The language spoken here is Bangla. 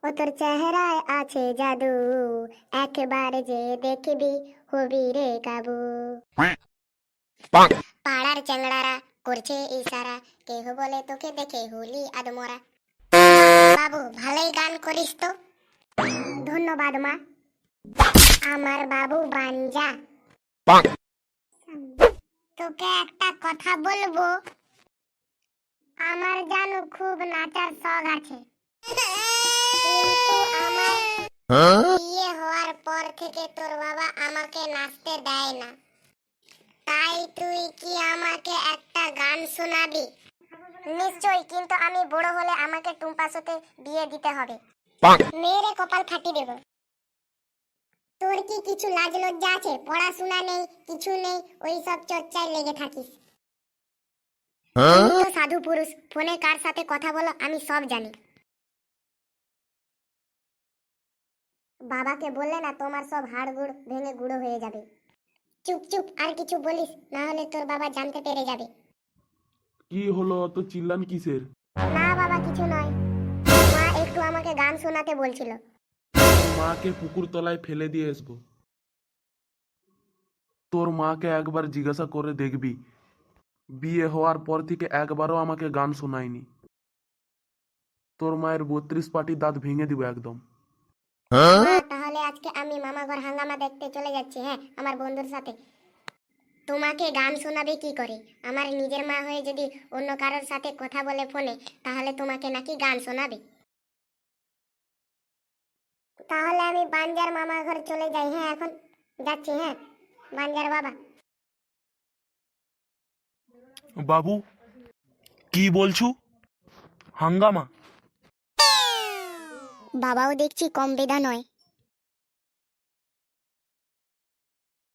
ও তোর চেহারায় আছে জাদু, একবার যে দেখবি হবি রে কাবু। পাড়ার চ্যাংড়ারা করছে ইশারা, কেহ বলে তোকে দেখে হলি আদমরা। বাবু ভালোই গান করিস তো। ধন্যবাদ মা। আমার বাবু বাঞ্জা। তোকে একটা কথা বলবো, আমার জানো খুব নাচার শখ আছে, কিন্তু আমার বিয়ে হওয়ার পর থেকে তোর বাবা আমাকে নাচতে দেয় না। তাই তুই কি আমাকে একটা গান শোনাবি? নিশ্চয়ই, কিন্তু আমি বড় হলে আমাকে টুম্পার সাথে বিয়ে দিতে হবে। মেরে কপাল ফাটি দেব। তোর কি কিছু লাজ লজ্জা আছে? পড়াশোনা নেই, কিছু নেই, ওই সব চর্চায় লেগে থাকিস। তুমি তো সাধু পুরুষ, ফোনে কার সাথে কথা বলো আমি সব জানি। বাবাকে বললে না তোমার সব হাড় গুড় ভেঙে গুঁড়ো হয়ে যাবে। চুপ চুপ, আর কিছু বলিস না হলে তোর বাবা জানতে পেরে যাবে। কি হলো, তো চিল্লান কিসের? না বাবা, কিছু নয়। মা একটু আমাকে গান শোনাতে বলছিল। মাকে পুকুর তলায় ফেলে দিয়ে আসবো। তোর মাকে একবার জিজ্ঞাসা করে দেখবি, বিয়ে হওয়ার পর থেকে একবারও আমাকে গান শোনায়নি। তোর মায়ের 32 পাটি দাঁত ভেঙে দিব একদম। মা, তাহলে আজকে আমি মামা ঘর হাঙ্গামা দেখতে চলে যাচ্ছি, হ্যাঁ, আমার বন্ধুর সাথে। তোমাকে গান শোনাবে কি করে? আমার নিজের মা হয়ে যদি অন্য কারোর সাথে কথা বলে ফোনে, তাহলে তোমাকে নাকি গান শোনাবে? তাহলে আমি বাঞ্জার মামা ঘর চলে যাই, হ্যাঁ, এখন যাচ্ছি, হ্যাঁ, বাঞ্জার বাবা। বাবু কি বলছু? হাঙ্গামা? বাবাও দেখছি কম বেদা নয়।